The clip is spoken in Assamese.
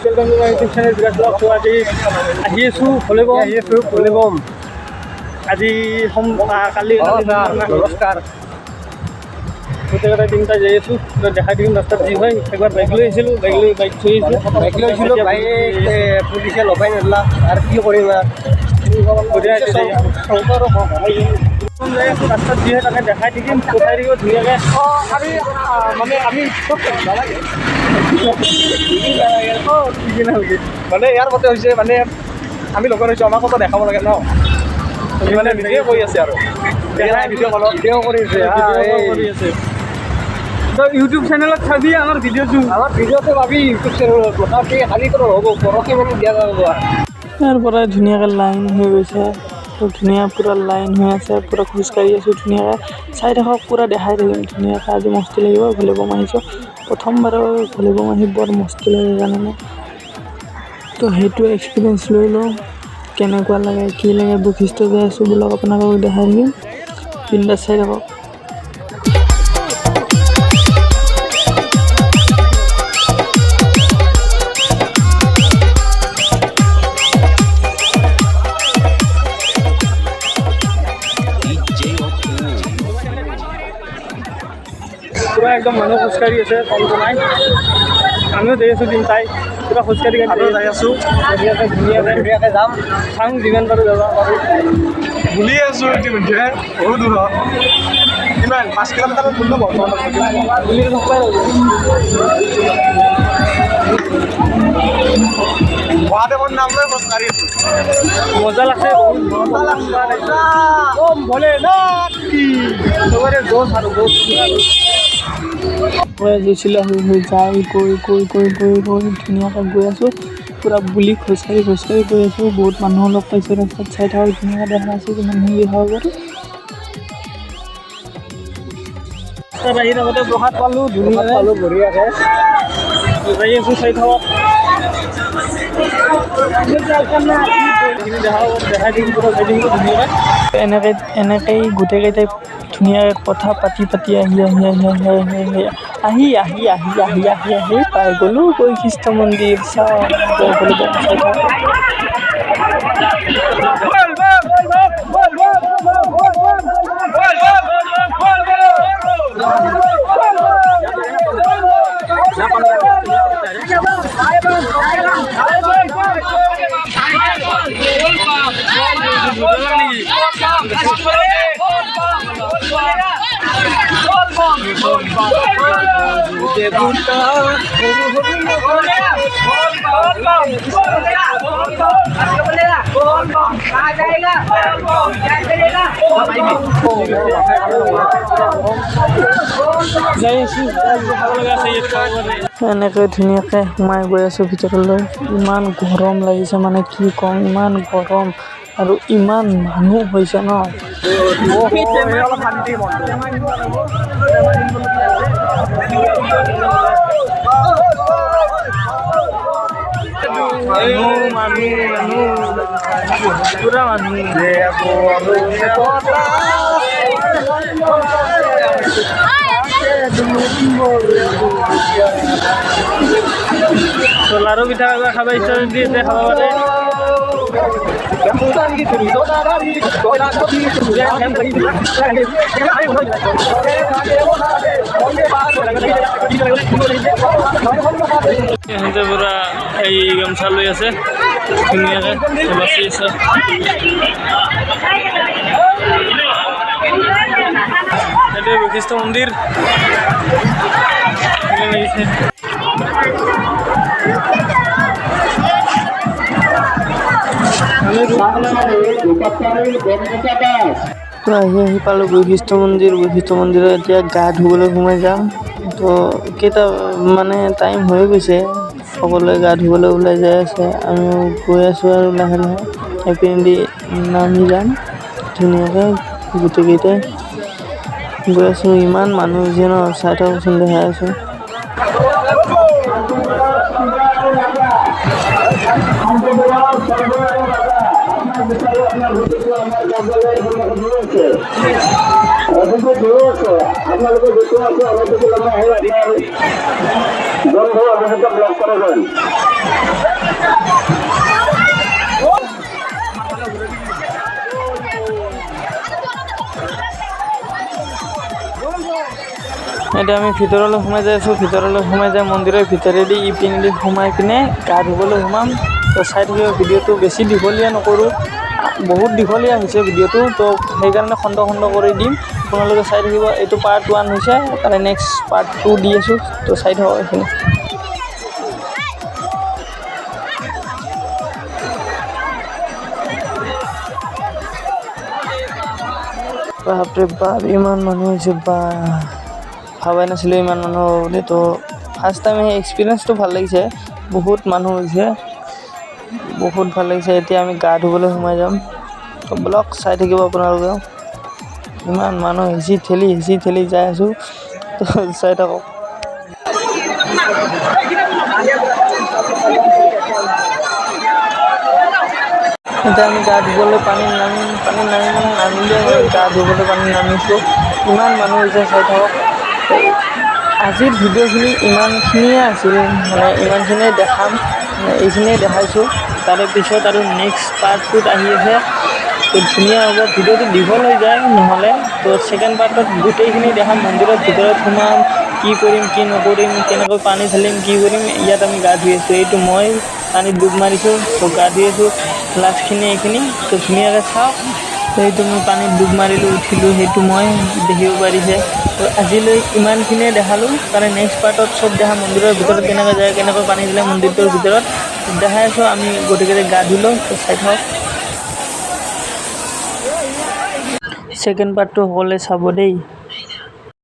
Welcome to my YouTube channel Virat blog. तो আজি আছোঁ ভলীবম আজি কালি নমস্কাৰ গোটেইকেইটা তিনিটা যাই আছোঁ দেখাই দিম ৰাস্তাত যি হয়। একবাৰ বাইক লৈ আহিছিলোঁ, বাইক থৈ আহিছিলোঁ, পুলিচে লগাই নিদিলা আৰু কি কৰিম ৰাস্তাত যি হয় তাকে দেখাই থাকিম, পঠাই থাকিব ধুনীয়াকৈ। আমি মানে ইয়াৰ মতে হৈছে মানে আমি লগত হৈছোঁ, আমাক কথা দেখাব লাগে ন। আমি মানে নিজে কৰি আছে আৰু ভিডিঅ' কলত ভিডিঅ' কৰি আছে। তই ইউটিউব চেনেলত চাবি আমাৰ ভিডিঅ'টো পাবি ইউটিউব চেনেলত। তথাপি খালি তোৰ হ'ব পৰহি মানে দিয়া যাব। ইয়াৰ পৰাই ধুনীয়াকৈ লাইন হৈ গৈছে, ধুনীয়া পূৰা লাইন হৈ আছে, পূৰা খোজকাঢ়ি আছোঁ ধুনীয়াকৈ। চাই থাকক, পূৰা দেখাই থাকিম ধুনীয়াকৈ। আজি মস্তি লাগিব, ভলীবম আহিছোঁ প্ৰথমবাৰৰ ভলীবম আহি বৰ মস্তি লাগে জানেনে। তো সেইটো এক্সপিৰিয়েঞ্চ লৈ লওঁ, কেনেকুৱা লাগে কি লাগে। বৈশিষ্ট্য যাই আছোঁ বোলক আপোনালোকক দেখাই দিম, বিন্দাছ চাই থাকক। পুৰা একদম মানুহ খোজকাঢ়ি আছে, কমটো নাই। আমিও যাই আছোঁ দিন চাই, পুৰা খোজকাঢ়ি যাই আছোঁ ধুনীয়াকৈ যাম। চাওঁ যিমান পাৰোঁ যাব পাৰোঁ। বুলি আছোঁ ইতিমধ্যে বহুত দূৰত, কিমান 5 কিলোমিটাৰ দূৰ বৰ্তমান বুলি নকয়। মহাদেৱৰ নাম লৈ খোজকাঢ়ি আছোঁ, মজা লাগছে, মজা লাগছে। ভলে চবৰে জোচ আৰু জোচ জুচিলা হৈ যাই গৈ ধুনীয়াকৈ গৈ আছোঁ। পূৰা বুলি খোজকাঢ়ি গৈ আছোঁ। বহুত মানুহ লগ পাইছোঁ ৰাস্তাত, চাই থাকক ধুনীয়াকৈ দেখা আছোঁ কিমান মানুহ দেখাব পাৰোঁ। ৰাস্তাত আহি থাকোঁতে প্ৰসাদ পালোঁ, ধুনীয়াকৈ বঢ়িয়াকৈ যাই আছোঁ, চাই থাকক। দেখাই দিম পূৰা যাই দিম ধুনীয়াকৈ। এনেকৈ গোটেইকেইটাই ধুনীয়াকৈ কথা পাতি আহি পাই গ'লোঁ বৈশিষ্ট্য মন্দিৰ। চাওঁ এনেকৈ ধুনীয়াকৈ সোমাই গৈ আছোঁ ভিতৰলৈ। ইমান গৰম লাগিছে মানে কি ক'ম, ইমান গৰম আৰু ইমান মানুহ হৈছে ন। পুৰা মানুহ লাৰু পিঠা খাব ইচ্ছা যদি খাব পাৰে। সিহঁতে পুৰা এই গামোচা লৈ আছে ধুনীয়াকৈ বাচি আছে। এইটো বৈশিষ্ট্য মন্দিৰ লাগিছে। আহি পালোঁ বৈশিষ্ট্য মন্দিৰত। এতিয়া গা ধুবলৈ সোমাই যাম। তো কেইটা মানে টাইম হৈ গৈছে, সকলোৱে গা ধুবলৈ ওলাই যাই আছে, আমিও গৈ আছোঁ আৰু লাহে লাহে। এইপিনেদি নামি যাম ধুনীয়াকৈ, গোটেইকেইটাই গৈ আছোঁ। ইমান মানুহ হৈছে ন, চাই থাককচোন দেখাই আছোঁ। আপোনালোকে যেতিয়া আছে অলপ যদি মানে আহি আপোনাৰ বন্ধু অভিনেতা ব্লক কৰা যায়। এতিয়া আমি ভিতৰলৈ সোমাই যাই আছোঁ। ভিতৰলৈ সোমাই যাই মন্দিৰৰ ভিতৰেদি ইপিনেদি সোমাই পিনে গা ধুবলৈ সোমাম। তো চাই থাকিব ভিডিঅ'টো বেছি দীঘলীয়া নকৰোঁ, বহুত দীঘলীয়া হৈছে ভিডিঅ'টো, তো সেইকাৰণে খণ্ড খণ্ড কৰি দিম। আপোনালোকে চাই থাকিব। এইটো পাৰ্ট 1 হৈছে, তাৰে নেক্সট পাৰ্ট 2 দি আছোঁ, তো চাই থাকক এইখিনি। বাপৰে বাপ, ইমান মানুহ হৈছে বা, ভাবাই নাছিলোঁ ইমান মানুহ হ'ব বুলি। তো ফাৰ্ষ্ট টাইম সেই এক্সপিৰিয়েঞ্চটো ভাল লাগিছে, বহুত মানুহ হৈছে, বহুত ভাল লাগিছে। এতিয়া আমি গা ধুবলৈ সোমাই যাম, তো ব্লগ চাই থাকিব আপোনালোকেও। ইমান মানুহ হেঁচি ঠেলি যাই আছোঁ, তো চাই থাকক। এতিয়া আমি গা ধুবলৈ পানীত নামিলে গা ধুবলৈ পানীত নামিছোঁ। ইমান মানুহ হৈছে, চাই থাকক। আজিৰ ভিডিঅ'খিনি ইমানখিনিয়ে আছিল, মানে ইমানখিনিয়ে দেখাম, এইখিনিয়ে দেখাইছোঁ। তাৰে পিছত আৰু নেক্সট পাৰ্ট 2ত আহি আছে, তো ধুনীয়া হ'ব। ভিডিঅ'টো দীঘল হৈ যায় নহ'লে, তো ছেকেণ্ড পাৰ্টত গোটেইখিনি দেখাম। মন্দিৰৰ ভিতৰত সোমাম, কি কৰিম কি নকৰিম, কেনেকৈ পানী ঢালিম, কি কৰিম। ইয়াত আমি গা ধুই আছোঁ, এইটো মই পানীত ডুব মাৰিছোঁ, তো গা ধুই আছোঁ। লাষ্টখিনি এইখিনি, তো ধুনীয়াকৈ চাওক। সেইটো মই পানীত ডুব মাৰিলোঁ, উঠিলোঁ, সেইটো মই দেখিব পাৰিছে। তো আজিলৈ ইমানখিনিয়ে দেখালোঁ। তাৰে নেক্সট পাৰ্টত চব দেখা, মন্দিৰৰ ভিতৰত কেনেকৈ যায়, কেনেকৈ পানী দিলে মন্দিৰটোৰ ভিতৰত দেখাই আছোঁ। আমি গোটেইকেইটা গা ধুই লওঁ, তো চাই থাকক। ছেকেণ্ড পাৰ্টটো সকলোৱে চাব দেই।